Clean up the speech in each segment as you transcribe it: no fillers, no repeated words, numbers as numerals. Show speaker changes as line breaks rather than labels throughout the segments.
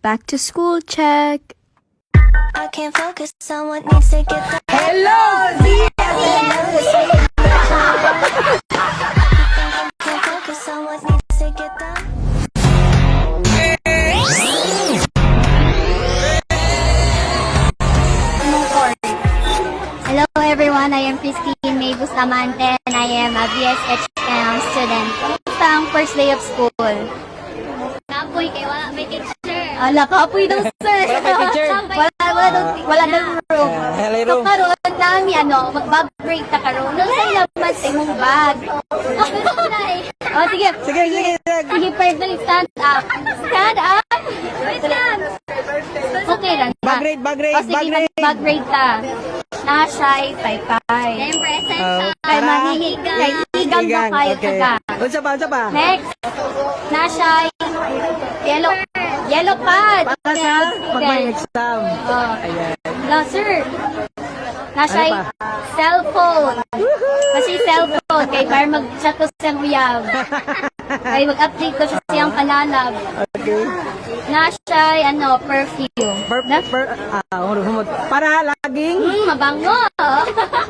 Back to school check.
I can't focus on what needs to get done.
Hello, Zia!
Can't focus on what needs to get done.
Hello everyone, I am Christine May Bustamante and I am a BSHM student. Kamusta ang first day of school? Kapoy, kay wala may teacher. Ala, kapoy daw sir.
Wala may teacher.
Wala daw room.
Hello,
So
room.
karoon nami, mag-bag break ta karoon. Nung sa laman sa imong bag. Oh, sige.
Sige.
Sige, personally, stand up. Stand up. Wait lang. Okay lang.
Bag grade.
O sige, mag-bag break ta. Nashay, pay-pay.
Siyempre,
Kay mahihigang. Kay higang ba kayo
Okay.
ka?
Unsa pa?
Next. Nashay. Yellow pad.
Para sa pag-may exam.
Oh.
Ayan.
No, sir. Nasay
Ano
cellphone. Kasi cellphone. Kay para mag-chat ko siyang uyab. Kay mag-update ko siya siyang panalab.
Okay.
Nasay, perfume.
Humod. Para laging,
Mabango.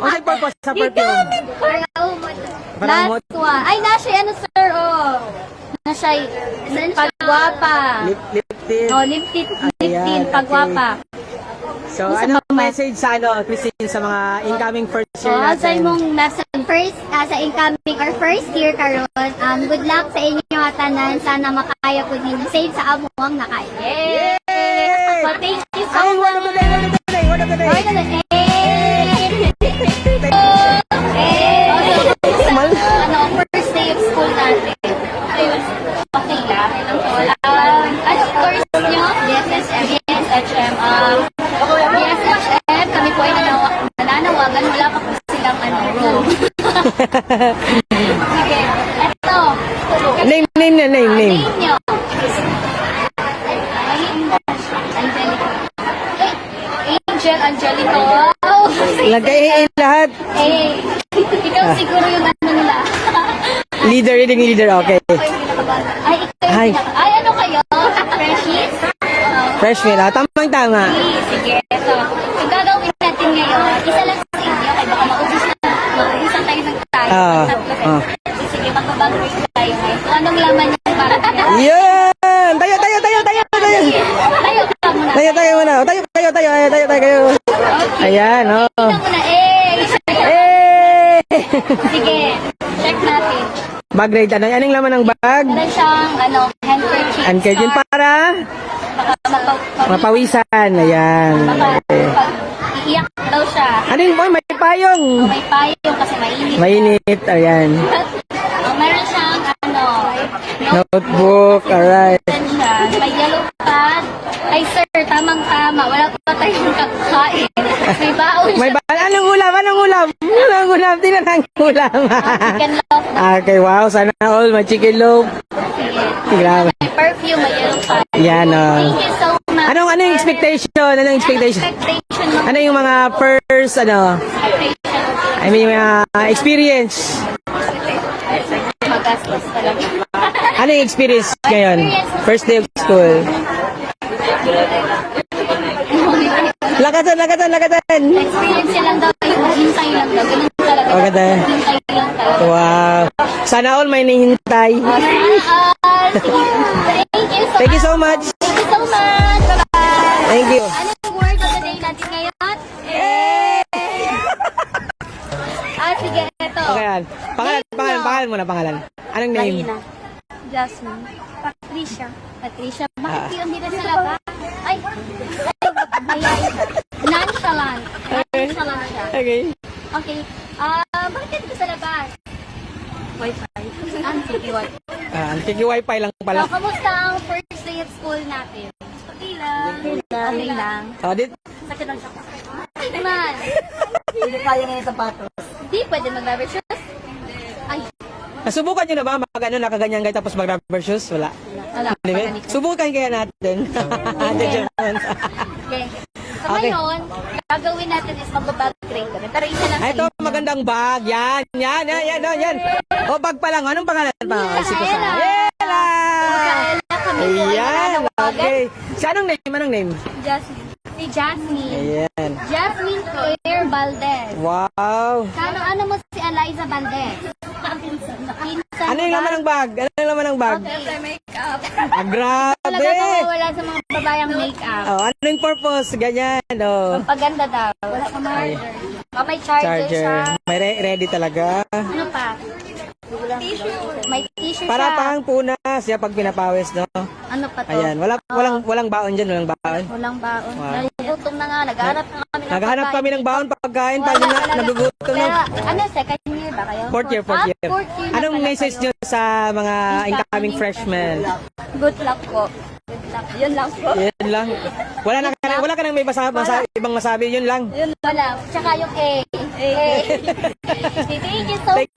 unsay purpose sa perfume? Para humot.
Last one. Ay, nasay, sir, Nasay, pagwapa.
Lip tint.
Lip tint,
Ayan,
pagwapa.
So,
Isa
ano
pa, ma'am?
message sa Christine, sa mga incoming first year
Sa
natin?
mong message. First, sa incoming or first year karon, good luck sa inyo tanan. Sana makaya po ninyo. Save sa amo ang nakaya.
Yay!
So, thank you so
Ay,
much.
one of the day.
Or the first day of school natin. Okay lang. Ano course nyo? BSHM. BSHM. BSHM, kami po ay nananawagan. Wala pa po silang room. Sige. Ito.
Name.
Name nyo. Angelico.
Lagay lahat.
Ikaw siguro yung nila.
Reading leader, okay.
Ay, ikaw
Hi.
Ay, ano kayo? Freshies?
Freshman, tamang-tama.
Sige, so gagawin natin ngayon, isa lang sa inyo, kaya baka maubusan tayo ng tayo. Sige, magbabag-break tayo ngayon. Kung anong laman niya para niya.
Yan! Tayo!
Tayo ka muna.
Tayo. Ayan,
Tingnan mo na,
Eh!
Sige, check natin.
Bag grade, anong laman ng bag?
Meron siyang, handkerchief.
Handkerchief para
Baka
mapawisan. Ayan.
iiyak daw siya.
Ano yung may payong?
May payong kasi mainit.
Mainit, ayan.
Meron siyang,
Notebook, alright.
siya. May yellow pad. Ay, sir, tamang-tama. Wala pa tayong kakain. May baon siya.
May ba? Anong ulam? Tinan ang ulam.
Chicken loaf.
Okay, wow. Sana all. May chicken loaf. Grabe.
May perfume, may yellow pad.
Yan,
Thank you so much.
Anong expectation?
Expectation mo.
Ano yung mga first,
Expectation.
I mean, experience?
Magastos talaga.
Ano yung experience ngayon? First day of school. Lakatan.
Experience niya lang daw yung hintay lang daw. Ganun talaga.
Maganda.
Hintay lang talaga.
Wow. Sana all may nihintay.
Thank you so much.
Thank you so much.
Thank you so much. Bye-bye.
Thank you.
Anong word of the day natin ngayon? Sige, ito.
Okay, yan. Pangalan muna, pangalan. Anong name?
Jasmine. Patricia. Bakit yung dito sa labas? Ay. Nonchalant. Nonchalant siya.
Okay.
Okay. Bakit dito sa labas? Wi-Fi. Sige, Wi-Fi.
Kiki wifi lang pala.
So, kamusta ang first day of school natin? Okay lang.
Dit.
Sakit lang siya. Okay naman.
Hindi kaya nga yung sapatos.
Hindi pwede mag-rubber shoes. Ay,
Nasubukan nyo na ba nakaganyan kayo tapos mag-rubber shoes? Wala.
wala.
Anyway, subukan kaya natin.
Okay. So
Okay.
ngayon, gagawin natin is magbabag grade kami. Pero isa lang sa
Ito,
inyo.
magandang bag. Yan. O, bag pa lang. Anong pangalan pa?
Ella.
Ella!
Magkaela kami po ay
Ayan.
nananawagan
Okay. Si anong name? Anong name?
Jasmine. Si Jasmine.
Ayan.
Jasmine Claire Valdez.
Wow.
Ano mo si Eliza Valdez? Pinsan
Ano yung
ba?
laman ng bag? Ano yung laman ng bag?
Okay. Makeup.
Ah, grabe.
Talaga nawawala sa mga babayang makeup.
Oh, ano yung purpose? Ganyan. Oh.
Paganda daw. Wala ka marker. May charger siya.
May ready talaga.
Ano pa? May tissue
Para
siya.
pang punas siya pag pinapawis, no?
Ano pa to?
Ayan, walang baon dyan, walang baon.
Walang baon.
Wow.
Nagugutom na nga. Naghanap na kami ng
Naghahanap kami ng baon pagkain pag
Wala talaga.
nagugutom
Pero
na.
ano, second year ba kayo?
Fourth year.
Fourth year na
Anong
pala
message
kayo.
nyo sa mga incoming freshmen?
Good luck po. Good luck. Yun lang po.
Yun lang. Wala ka nang may ibang masabi, yun lang.
Yun wala. Tsaka yung A. Thank you so
Thank